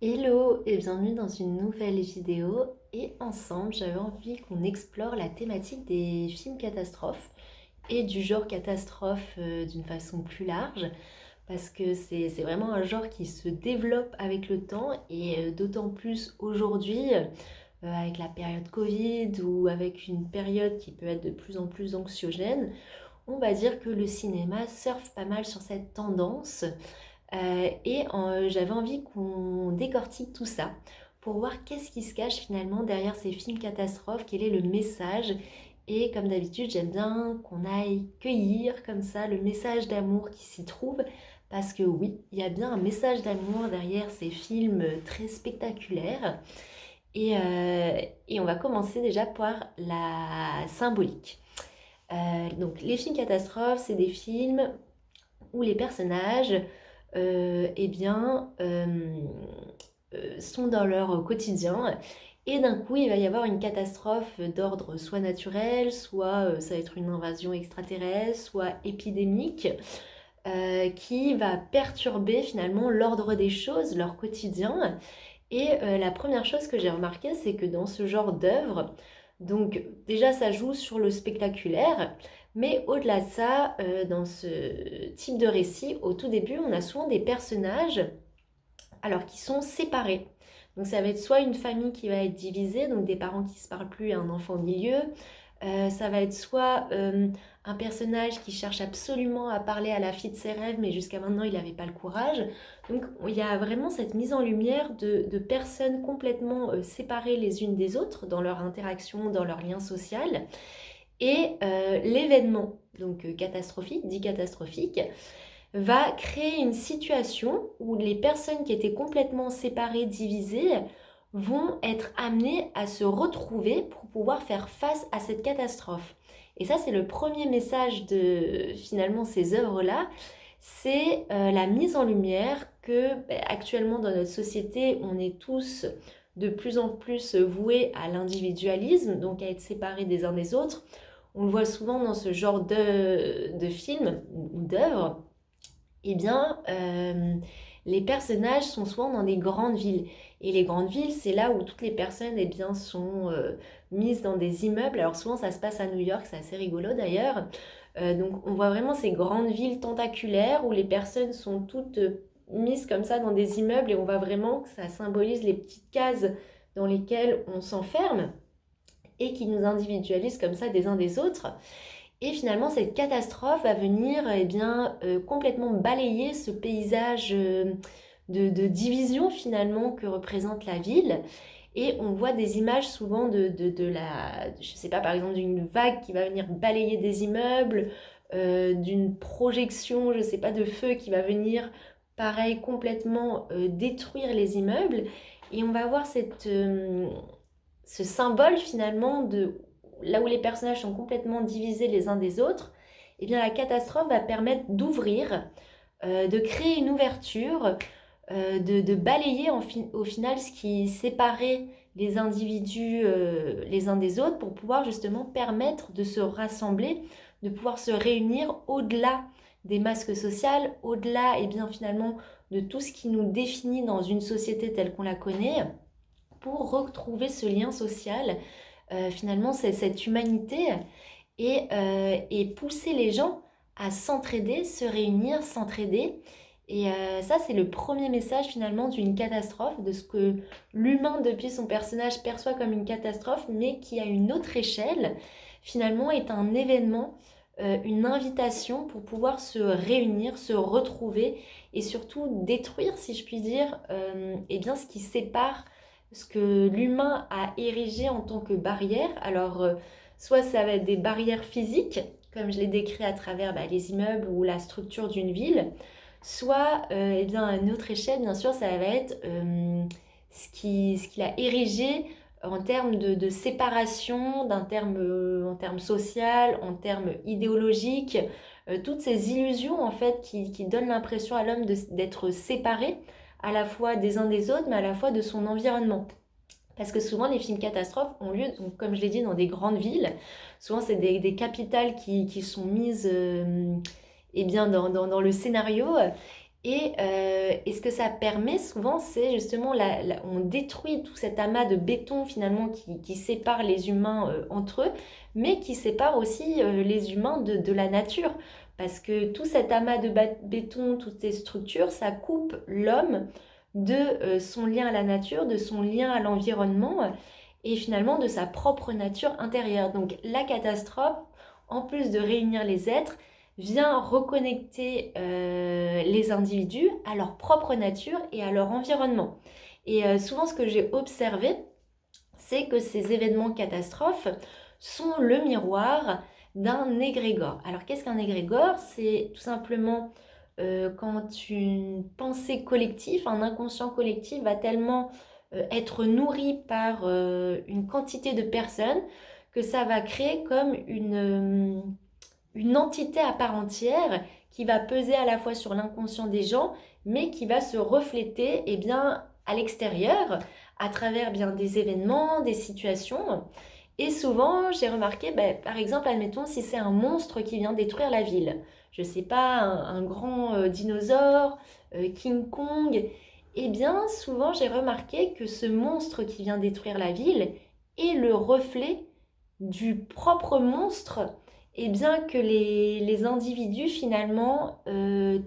Hello et bienvenue dans une nouvelle vidéo et ensemble j'avais envie qu'on explore la thématique des films catastrophes et du genre catastrophe d'une façon plus large parce que c'est vraiment un genre qui se développe avec le temps et d'autant plus aujourd'hui avec la période Covid ou avec une période qui peut être de plus en plus anxiogène. On va dire que le cinéma surfe pas mal sur cette tendance j'avais envie qu'on décortique tout ça pour voir qu'est-ce qui se cache finalement derrière ces films catastrophes, quel est le message. Et comme d'habitude, j'aime bien qu'on aille cueillir comme ça le message d'amour qui s'y trouve. Parce que oui, il y a bien un message d'amour derrière ces films très spectaculaires. Et on va commencer déjà par la symbolique. Donc les films catastrophes, c'est des films où les personnages eh bien, sont dans leur quotidien. Et d'un coup, il va y avoir une catastrophe d'ordre soit naturel, soit ça va être une invasion extraterrestre, soit épidémique, qui va perturber finalement l'ordre des choses, leur quotidien. Et la première chose que j'ai remarqué, c'est que dans ce genre d'œuvre, donc déjà ça joue sur le spectaculaire, mais au-delà de ça, dans ce type de récit, au tout début, on a souvent des personnages alors qui sont séparés. Donc ça va être soit une famille qui va être divisée, donc des parents qui ne se parlent plus et un enfant au milieu. Ça va être soit un personnage qui cherche absolument à parler à la fille de ses rêves, mais jusqu'à maintenant il n'avait pas le courage. Donc il y a vraiment cette mise en lumière de personnes complètement séparées les unes des autres dans leur interaction, dans leur lien social. Et l'événement, donc catastrophique, dit catastrophique, va créer une situation où les personnes qui étaient complètement séparées, divisées, vont être amenées à se retrouver pour pouvoir faire face à cette catastrophe. Et ça, c'est le premier message de finalement ces œuvres-là, c'est la mise en lumière que actuellement dans notre société, on est tous de plus en plus voués à l'individualisme, donc à être séparés des uns des autres. On le voit souvent dans ce genre de films ou d'œuvres. Eh bien, les personnages sont souvent dans des grandes villes. Et les grandes villes, c'est là où toutes les personnes eh bien, sont mises dans des immeubles. Alors souvent, ça se passe à New York, c'est assez rigolo d'ailleurs. Donc on voit vraiment ces grandes villes tentaculaires où les personnes sont toutes mises comme ça dans des immeubles et on voit vraiment que ça symbolise les petites cases dans lesquelles on s'enferme et qui nous individualisent comme ça des uns des autres. Et finalement, cette catastrophe va venir complètement balayer ce paysage de division finalement que représente la ville. Et on voit des images souvent je sais pas, par exemple, d'une vague qui va venir balayer des immeubles, d'une projection, je sais pas, de feu qui va venir, pareil, complètement détruire les immeubles. Et on va avoir ce symbole finalement de là où les personnages sont complètement divisés les uns des autres. Eh bien la catastrophe va permettre d'ouvrir, de créer une ouverture, de balayer au final ce qui séparait les individus les uns des autres pour pouvoir justement permettre de se rassembler, de pouvoir se réunir au-delà des masques sociales, au-delà et bien finalement de tout ce qui nous définit dans une société telle qu'on la connaît, pour retrouver ce lien social, finalement c'est cette humanité et pousser les gens à s'entraider, se réunir, s'entraider. Et ça, c'est le premier message finalement d'une catastrophe, de ce que l'humain depuis son personnage perçoit comme une catastrophe, mais qui à une autre échelle, finalement, est un événement, une invitation pour pouvoir se réunir, se retrouver et surtout détruire, si je puis dire, eh bien, ce qui sépare ce que l'humain a érigé en tant que barrière. Alors, soit ça va être des barrières physiques, comme je l'ai décrit à travers les immeubles ou la structure d'une ville, soit eh bien, à une autre échelle, bien sûr, ça va être ce qu'il a érigé en termes de séparation, en termes social, en termes idéologiques, toutes ces illusions en fait qui donnent l'impression à l'homme d'être séparé à la fois des uns des autres, mais à la fois de son environnement. Parce que souvent, les films catastrophes ont lieu, donc, comme je l'ai dit, dans des grandes villes. Souvent, c'est des capitales qui sont mises eh bien, dans le scénario. Et ce que ça permet souvent, c'est justement, on détruit tout cet amas de béton finalement qui sépare les humains entre eux, mais qui sépare aussi les humains de la nature. Parce que tout cet amas de béton, toutes ces structures, ça coupe l'homme de son lien à la nature, de son lien à l'environnement et finalement de sa propre nature intérieure. Donc la catastrophe, en plus de réunir les êtres, vient reconnecter les individus à leur propre nature et à leur environnement. Et souvent, ce que j'ai observé, c'est que ces événements catastrophes sont le miroir d'un égrégore. Alors, qu'est-ce qu'un égrégore? C'est tout simplement quand une pensée collective, un inconscient collectif va tellement être nourri par une quantité de personnes que ça va créer comme une entité à part entière qui va peser à la fois sur l'inconscient des gens, mais qui va se refléter bien, à l'extérieur, à travers bien, des événements, des situations. Et souvent, j'ai remarqué, par exemple, admettons, si c'est un monstre qui vient détruire la ville, je sais pas, un grand dinosaure, King Kong, eh bien, souvent, j'ai remarqué que ce monstre qui vient détruire la ville est le reflet du propre monstre et bien que les individus finalement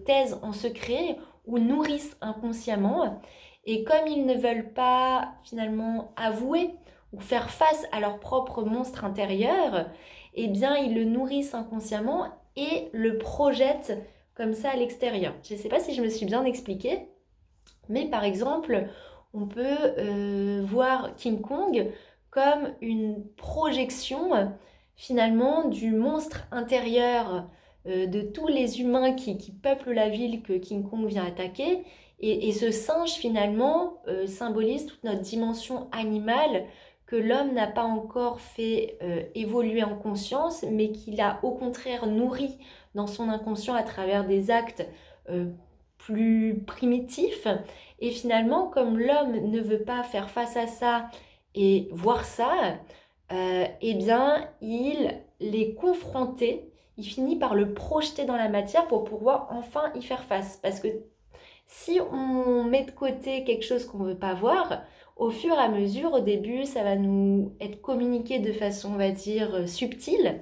taisent en secret ou nourrissent inconsciemment. Et comme ils ne veulent pas finalement avouer ou faire face à leur propre monstre intérieur, eh bien ils le nourrissent inconsciemment et le projettent comme ça à l'extérieur. Je ne sais pas si je me suis bien expliquée, mais par exemple, on peut voir King Kong comme une projection finalement du monstre intérieur de tous les humains qui peuplent la ville que King Kong vient attaquer. Et ce singe finalement symbolise toute notre dimension animale que l'homme n'a pas encore fait évoluer en conscience, mais qu'il a au contraire nourri dans son inconscient à travers des actes plus primitifs. Et finalement, comme l'homme ne veut pas faire face à ça et voir ça, eh bien, il l'est confronté, il finit par le projeter dans la matière pour pouvoir enfin y faire face. Parce que si on met de côté quelque chose qu'on ne veut pas voir, au fur et à mesure, au début, ça va nous être communiqué de façon, on va dire, subtile.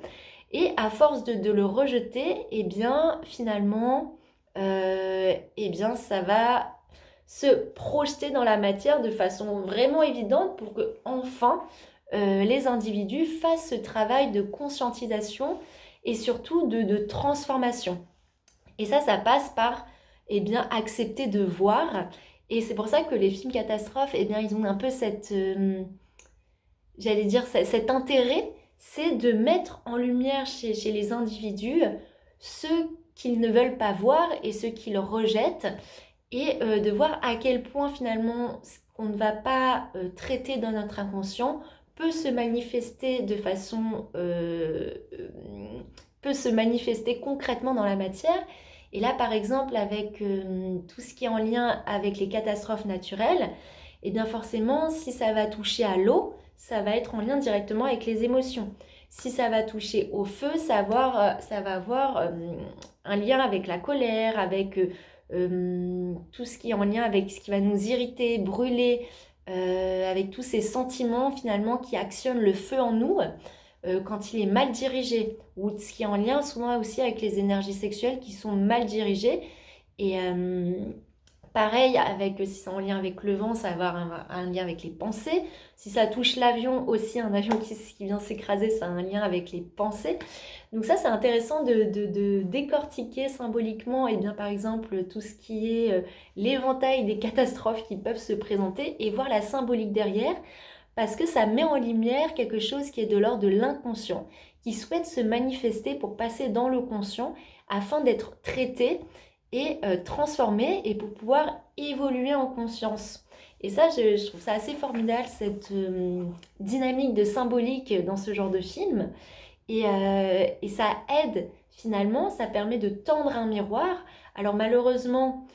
Et à force de le rejeter, eh bien, finalement, eh bien, ça va se projeter dans la matière de façon vraiment évidente pour que, enfin, les individus fassent ce travail de conscientisation et surtout de transformation. Et ça passe par accepter de voir. Et c'est pour ça que les films catastrophes, ils ont un peu j'allais dire, cet intérêt, c'est de mettre en lumière chez les individus ceux qu'ils ne veulent pas voir et ceux qu'ils rejettent, et de voir à quel point finalement ce qu'on ne va pas traiter dans notre inconscient peut se manifester de façon peut se manifester concrètement dans la matière. Et là par exemple avec tout ce qui est en lien avec les catastrophes naturelles, et bien forcément si ça va toucher à l'eau, ça va être en lien directement avec les émotions. Si ça va toucher au feu, ça va avoir un lien avec la colère, avec tout ce qui est en lien avec ce qui va nous irriter, brûler, avec tous ces sentiments finalement qui actionnent le feu en nous quand il est mal dirigé, ou ce qui est en lien souvent aussi avec les énergies sexuelles qui sont mal dirigées. Et pareil, si c'est en lien avec le vent, ça va avoir un lien avec les pensées. Si ça touche l'avion aussi, un avion qui vient s'écraser, ça a un lien avec les pensées. Donc ça, c'est intéressant de décortiquer symboliquement, par exemple, tout ce qui est l'éventail des catastrophes qui peuvent se présenter et voir la symbolique derrière, parce que ça met en lumière quelque chose qui est de l'ordre de l'inconscient, qui souhaite se manifester pour passer dans le conscient afin d'être traité et transformer et pour pouvoir évoluer en conscience. Et ça, je trouve ça assez formidable, cette dynamique de symbolique dans ce genre de film. Et ça aide finalement, ça permet de tendre un miroir. Alors malheureusement,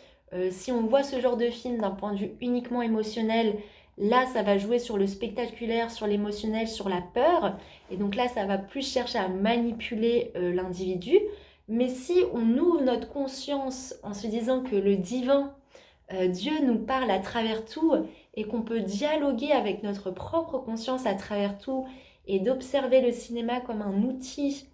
si on voit ce genre de film d'un point de vue uniquement émotionnel, là ça va jouer sur le spectaculaire, sur l'émotionnel, sur la peur. Et donc là ça va plus chercher à manipuler l'individu. Mais si on ouvre notre conscience en se disant que le divin, Dieu nous parle à travers tout et qu'on peut dialoguer avec notre propre conscience à travers tout et d'observer le cinéma comme un outil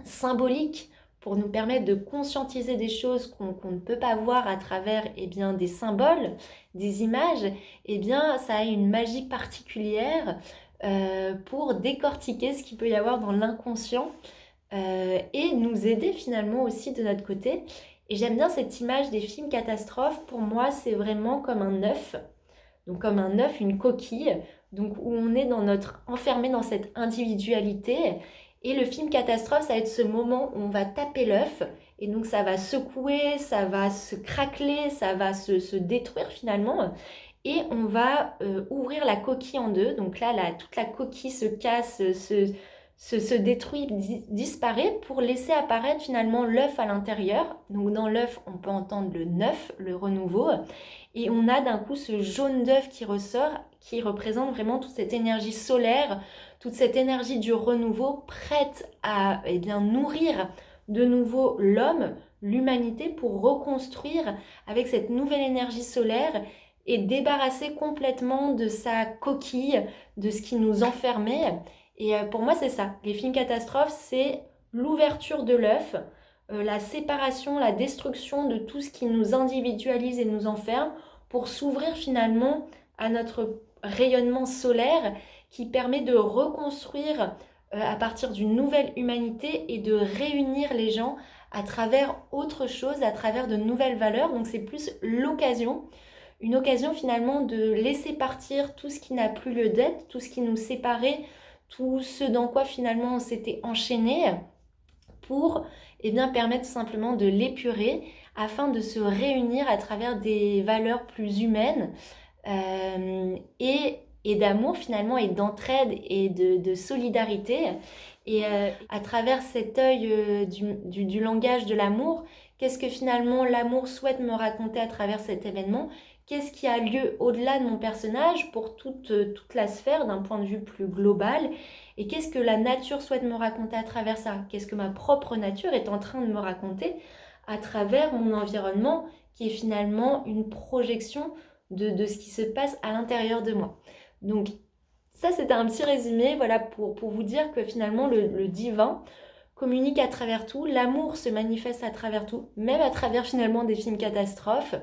symbolique pour nous permettre de conscientiser des choses qu'on ne peut pas voir à travers des symboles, des images, ça a une magie particulière pour décortiquer ce qu'il peut y avoir dans l'inconscient et nous aider finalement aussi de notre côté. Et j'aime bien cette image des films catastrophes. Pour moi, c'est vraiment comme un œuf. Donc comme un œuf, une coquille, donc où on est enfermé dans cette individualité. Et le film catastrophe, ça va être ce moment où on va taper l'œuf. Et donc ça va secouer, ça va se craqueler, ça va se détruire finalement. Et on va ouvrir la coquille en deux. Donc là, toute la coquille se casse, se détruit, disparaît pour laisser apparaître finalement l'œuf à l'intérieur. Donc dans l'œuf, on peut entendre le neuf, le renouveau. Et on a d'un coup ce jaune d'œuf qui ressort, qui représente vraiment toute cette énergie solaire, toute cette énergie du renouveau prête à nourrir de nouveau l'homme, l'humanité, pour reconstruire avec cette nouvelle énergie solaire et débarrasser complètement de sa coquille, de ce qui nous enfermait. Et pour moi, c'est ça. Les films catastrophes, c'est l'ouverture de l'œuf, la séparation, la destruction de tout ce qui nous individualise et nous enferme pour s'ouvrir finalement à notre rayonnement solaire qui permet de reconstruire à partir d'une nouvelle humanité et de réunir les gens à travers autre chose, à travers de nouvelles valeurs. Donc c'est plus l'occasion, une occasion finalement de laisser partir tout ce qui n'a plus lieu d'être, tout ce qui nous séparait, tout ce dans quoi finalement on s'était enchaîné pour permettre simplement de l'épurer afin de se réunir à travers des valeurs plus humaines et d'amour finalement et d'entraide et de solidarité. Et à travers cet œil du langage de l'amour, qu'est-ce que finalement l'amour souhaite me raconter à travers cet événement ? Qu'est-ce qui a lieu au-delà de mon personnage pour toute la sphère d'un point de vue plus global ? Et qu'est-ce que la nature souhaite me raconter à travers ça ? Qu'est-ce que ma propre nature est en train de me raconter à travers mon environnement qui est finalement une projection de ce qui se passe à l'intérieur de moi ? Donc ça, c'était un petit résumé pour vous dire que finalement le divin communique à travers tout, l'amour se manifeste à travers tout, même à travers finalement des films catastrophes.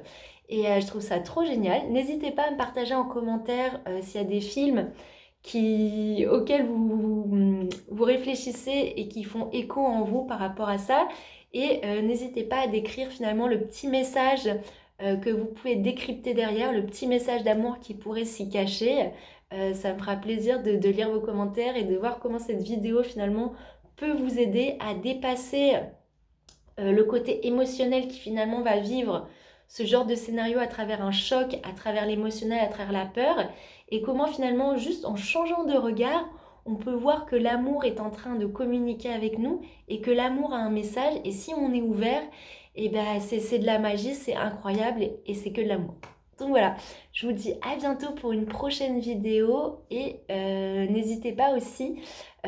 Et je trouve ça trop génial. N'hésitez pas à me partager en commentaire s'il y a des films auxquels vous réfléchissez et qui font écho en vous par rapport à ça. Et n'hésitez pas à décrire finalement le petit message que vous pouvez décrypter derrière, le petit message d'amour qui pourrait s'y cacher. Ça me fera plaisir de lire vos commentaires et de voir comment cette vidéo finalement peut vous aider à dépasser le côté émotionnel qui finalement va vivre ce genre de scénario à travers un choc, à travers l'émotionnel, à travers la peur, et comment finalement, juste en changeant de regard, on peut voir que l'amour est en train de communiquer avec nous et que l'amour a un message, et si on est ouvert, c'est de la magie, c'est incroyable et c'est que de l'amour. Donc voilà, je vous dis à bientôt pour une prochaine vidéo et n'hésitez pas aussi,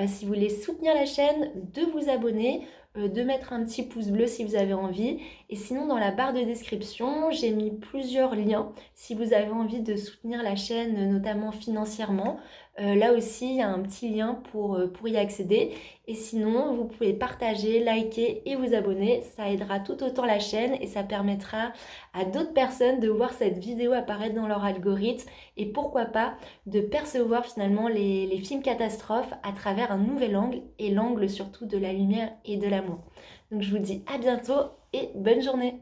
si vous voulez soutenir la chaîne, de vous abonner, de mettre un petit pouce bleu si vous avez envie. Et sinon, dans la barre de description, j'ai mis plusieurs liens si vous avez envie de soutenir la chaîne, notamment financièrement. Là aussi, il y a un petit lien pour y accéder. Et sinon, vous pouvez partager, liker et vous abonner. Ça aidera tout autant la chaîne et ça permettra à d'autres personnes de voir cette vidéo apparaître dans leur algorithme et pourquoi pas de percevoir finalement les films catastrophes à travers un nouvel angle et l'angle surtout de la lumière et de l'amour. Donc je vous dis à bientôt et bonne journée.